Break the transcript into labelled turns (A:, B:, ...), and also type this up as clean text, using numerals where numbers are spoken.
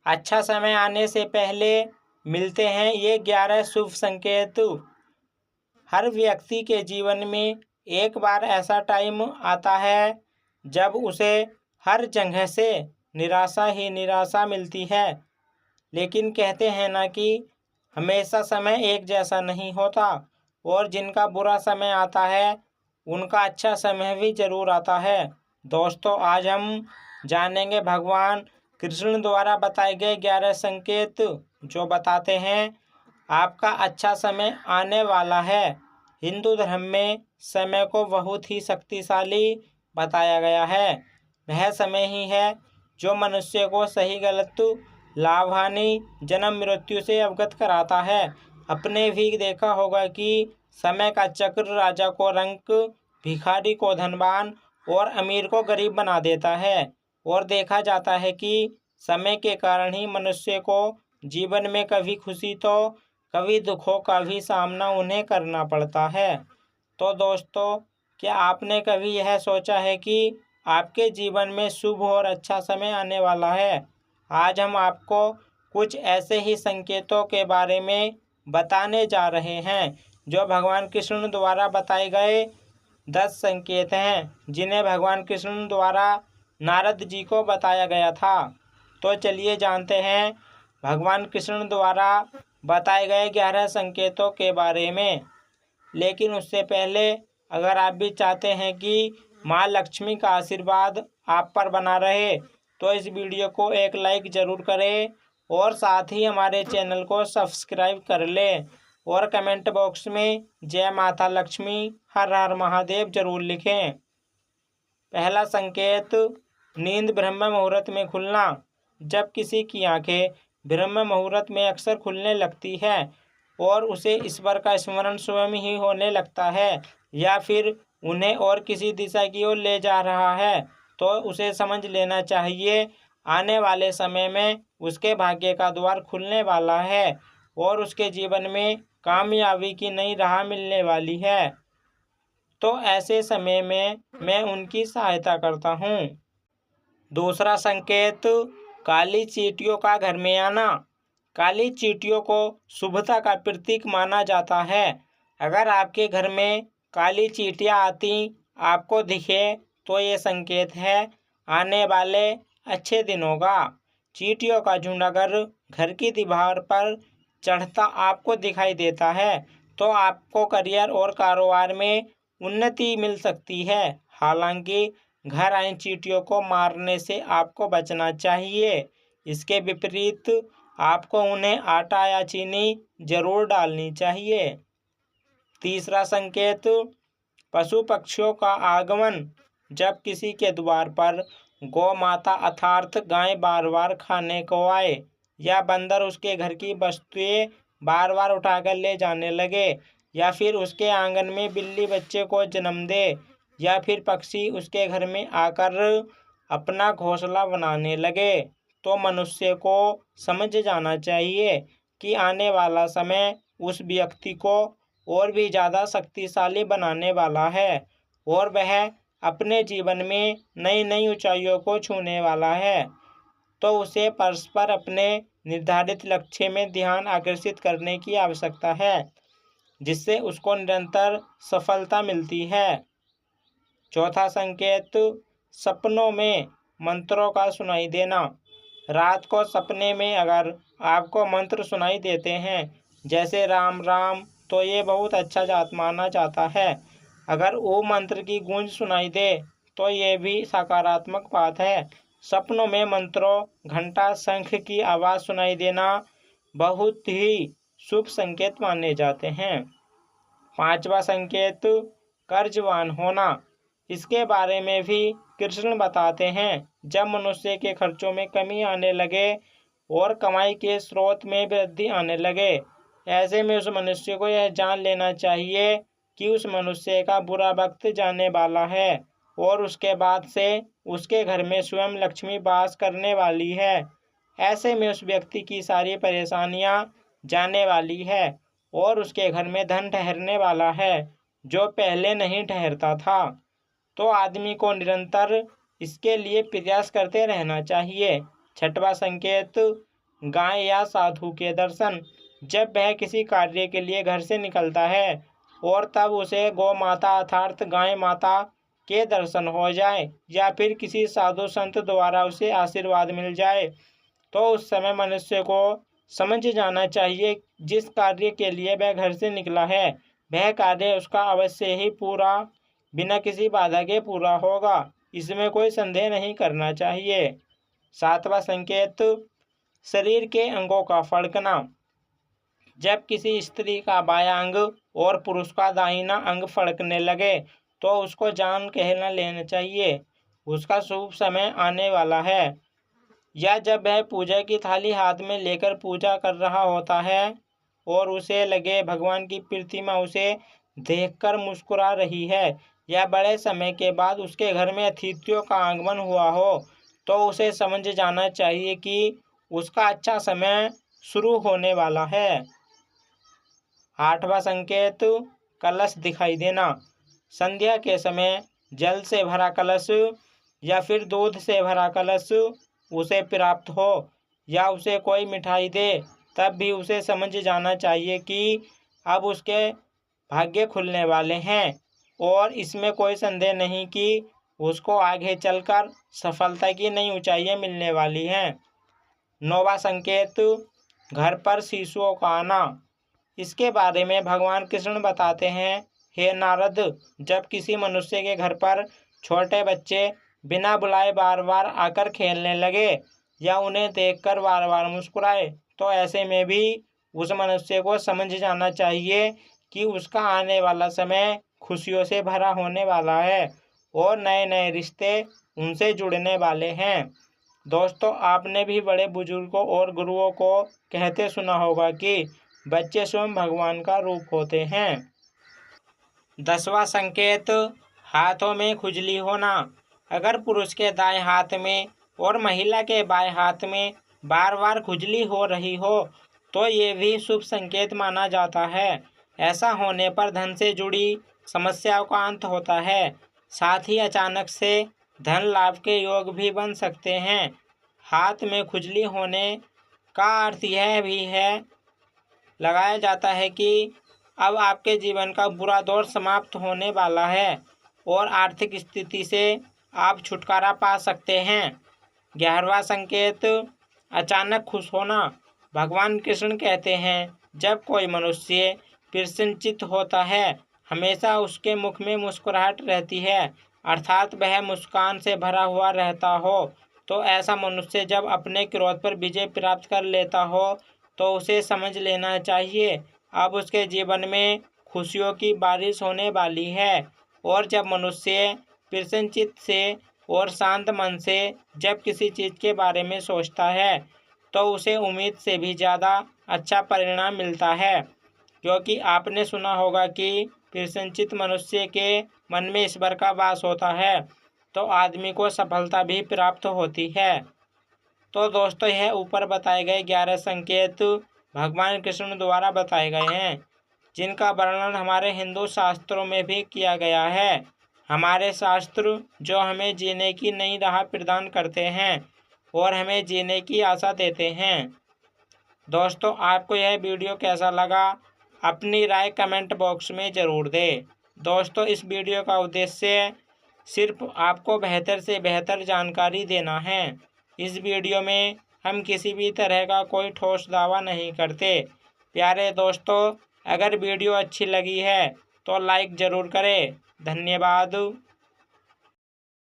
A: अच्छा समय आने से पहले मिलते हैं ये 11 शुभ संकेत। हर व्यक्ति के जीवन में एक बार ऐसा टाइम आता है जब उसे हर जगह से निराशा ही निराशा मिलती है। लेकिन कहते हैं ना कि हमेशा समय एक जैसा नहीं होता, और जिनका बुरा समय आता है उनका अच्छा समय भी जरूर आता है। दोस्तों, आज हम जानेंगे भगवान कृष्ण द्वारा बताए गए 11 संकेत जो बताते हैं आपका अच्छा समय आने वाला है। हिंदू धर्म में समय को बहुत ही शक्तिशाली बताया गया है। वह समय ही है जो मनुष्य को सही गलत, लाभ हानि, जन्म मृत्यु से अवगत कराता है। अपने भी देखा होगा कि समय का चक्र राजा को रंक, भिखारी को धनवान और अमीर को गरीब बना देता है। और देखा जाता है कि समय के कारण ही मनुष्य को जीवन में कभी खुशी तो कभी दुखों का भी सामना उन्हें करना पड़ता है। तो दोस्तों, क्या आपने कभी यह सोचा है कि आपके जीवन में शुभ और अच्छा समय आने वाला है? आज हम आपको कुछ ऐसे ही संकेतों के बारे में बताने जा रहे हैं जो भगवान कृष्ण द्वारा बताए गए 10 संकेत हैं, जिन्हें भगवान कृष्ण द्वारा नारद जी को बताया गया था। तो चलिए जानते हैं भगवान कृष्ण द्वारा बताए गए 11 संकेतों के बारे में। लेकिन उससे पहले अगर आप भी चाहते हैं कि माँ लक्ष्मी का आशीर्वाद आप पर बना रहे तो इस वीडियो को एक लाइक ज़रूर करें और साथ ही हमारे चैनल को सब्सक्राइब कर लें और कमेंट बॉक्स में जय माता लक्ष्मी, हर हर महादेव जरूर लिखें। पहला संकेत, नींद ब्रह्म मुहूर्त में खुलना। जब किसी की आंखें ब्रह्म मुहूर्त में अक्सर खुलने लगती है और उसे ईश्वर का स्मरण स्वयं ही होने लगता है या फिर उन्हें और किसी दिशा की ओर ले जा रहा है, तो उसे समझ लेना चाहिए आने वाले समय में उसके भाग्य का द्वार खुलने वाला है और उसके जीवन में कामयाबी की नई राह मिलने वाली है। तो ऐसे समय में मैं उनकी सहायता करता हूँ। दूसरा संकेत, काली चींटियों का घर में आना। काली चींटियों को शुभता का प्रतीक माना जाता है। अगर आपके घर में काली चींटियाँ आती आपको दिखे तो ये संकेत है आने वाले अच्छे दिनों का। चींटियों का झुंड अगर घर की दीवार पर चढ़ता आपको दिखाई देता है तो आपको करियर और कारोबार में उन्नति मिल सकती है। हालांकि घर आई चींटियों को मारने से आपको बचना चाहिए। इसके विपरीत आपको उन्हें आटा या चीनी जरूर डालनी चाहिए। तीसरा संकेत, पशु पक्षियों का आगमन। जब किसी के द्वार पर गौ माता अर्थात गाय बार बार खाने को आए या बंदर उसके घर की वस्तुएं बार बार उठाकर ले जाने लगे या फिर उसके आंगन में बिल्ली बच्चे को जन्म दे या फिर पक्षी उसके घर में आकर अपना घोंसला बनाने लगे, तो मनुष्य को समझ जाना चाहिए कि आने वाला समय उस व्यक्ति को और भी ज़्यादा शक्तिशाली बनाने वाला है और वह अपने जीवन में नई नई ऊंचाइयों को छूने वाला है। तो उसे परस्पर अपने निर्धारित लक्ष्य में ध्यान आकर्षित करने की आवश्यकता है, जिससे उसको निरंतर सफलता मिलती है। चौथा संकेत, सपनों में मंत्रों का सुनाई देना। रात को सपने में अगर आपको मंत्र सुनाई देते हैं जैसे राम राम, तो ये बहुत अच्छा जात माना जाता है। अगर वो मंत्र की गूंज सुनाई दे तो ये भी सकारात्मक बात है। सपनों में मंत्रों, घंटा, शंख की आवाज़ सुनाई देना बहुत ही शुभ संकेत माने जाते हैं। पांचवा संकेत, कर्जवान होना। इसके बारे में भी कृष्ण बताते हैं जब मनुष्य के खर्चों में कमी आने लगे और कमाई के स्रोत में वृद्धि आने लगे, ऐसे में उस मनुष्य को यह जान लेना चाहिए कि उस मनुष्य का बुरा वक्त जाने वाला है और उसके बाद से उसके घर में स्वयं लक्ष्मी वास करने वाली है। ऐसे में उस व्यक्ति की सारी परेशानियां जाने वाली है और उसके घर में धन ठहरने वाला है जो पहले नहीं ठहरता था। तो आदमी को निरंतर इसके लिए प्रयास करते रहना चाहिए। छठवां संकेत, गाय या साधु के दर्शन। जब वह किसी कार्य के लिए घर से निकलता है और तब उसे गौ माता अर्थात गाय माता के दर्शन हो जाए या फिर किसी साधु संत द्वारा उसे आशीर्वाद मिल जाए, तो उस समय मनुष्य को समझ जाना चाहिए जिस कार्य के लिए वह घर से निकला है वह कार्य उसका अवश्य ही पूरा बिना किसी बाधा के पूरा होगा। इसमें कोई संदेह नहीं करना चाहिए। 7वां संकेत, शरीर के अंगों का फड़कना। जब किसी स्त्री का बायां अंग और पुरुष का दाहिना अंग फड़कने लगे तो उसको जान कहना लेना चाहिए, उसका शुभ समय आने वाला है। या जब वह पूजा की थाली हाथ में लेकर पूजा कर रहा होता है और उसे लगे भगवान की प्रतिमा उसे देखकर मुस्कुरा रही है, या बड़े समय के बाद उसके घर में अतिथियों का आगमन हुआ हो, तो उसे समझ जाना चाहिए कि उसका अच्छा समय शुरू होने वाला है। 8वां संकेत, कलश दिखाई देना। संध्या के समय जल से भरा कलश या फिर दूध से भरा कलश उसे प्राप्त हो या उसे कोई मिठाई दे, तब भी उसे समझ जाना चाहिए कि अब उसके भाग्य खुलने वाले हैं और इसमें कोई संदेह नहीं कि उसको आगे चलकर सफलता की नई ऊंचाइयां मिलने वाली हैं। 9वां संकेत, घर पर शिशुओं का आना। इसके बारे में भगवान कृष्ण बताते हैं, हे नारद, जब किसी मनुष्य के घर पर छोटे बच्चे बिना बुलाए बार बार आकर खेलने लगे या उन्हें देखकर बार बार मुस्कुराए, तो ऐसे में भी उस मनुष्य को समझ जाना चाहिए कि उसका आने वाला समय खुशियों से भरा होने वाला है और नए नए रिश्ते उनसे जुड़ने वाले हैं। दोस्तों, आपने भी बड़े बुजुर्गों और गुरुओं को कहते सुना होगा कि बच्चे स्वयं भगवान का रूप होते हैं। 10वां संकेत, हाथों में खुजली होना। अगर पुरुष के दाएं हाथ में और महिला के बाएं हाथ में बार बार खुजली हो रही हो तो ये भी शुभ संकेत माना जाता है। ऐसा होने पर धन से जुड़ी समस्याओं का अंत होता है। साथ ही अचानक से धन लाभ के योग भी बन सकते हैं। हाथ में खुजली होने का अर्थ यह भी है लगाया जाता है कि अब आपके जीवन का बुरा दौर समाप्त होने वाला है और आर्थिक स्थिति से आप छुटकारा पा सकते हैं। 11वां संकेत, अचानक खुश होना। भगवान कृष्ण कहते हैं, जब कोई मनुष्य प्रसन्नचित्त होता है हमेशा उसके मुख में मुस्कुराहट रहती है, अर्थात वह मुस्कान से भरा हुआ रहता हो, तो ऐसा मनुष्य जब अपने क्रोध पर विजय प्राप्त कर लेता हो तो उसे समझ लेना चाहिए अब उसके जीवन में खुशियों की बारिश होने वाली है। और जब मनुष्य प्रसन्नचित्त से और शांत मन से जब किसी चीज़ के बारे में सोचता है तो उसे उम्मीद से भी ज़्यादा अच्छा परिणाम मिलता है, क्योंकि आपने सुना होगा कि प्रसन्नचित्त मनुष्य के मन में ईश्वर का वास होता है तो आदमी को सफलता भी प्राप्त होती है। तो दोस्तों, यह ऊपर बताए गए 11 संकेत भगवान कृष्ण द्वारा बताए गए हैं, जिनका वर्णन हमारे हिंदू शास्त्रों में भी किया गया है। हमारे शास्त्र जो हमें जीने की नई राह प्रदान करते हैं और हमें जीने की आशा देते हैं। दोस्तों, आपको यह वीडियो कैसा लगा अपनी राय कमेंट बॉक्स में ज़रूर दें। दोस्तों, इस वीडियो का उद्देश्य सिर्फ आपको बेहतर से बेहतर जानकारी देना है। इस वीडियो में हम किसी भी तरह का कोई ठोस दावा नहीं करते। प्यारे दोस्तों, अगर वीडियो अच्छी लगी है तो लाइक ज़रूर करें। धन्यवाद।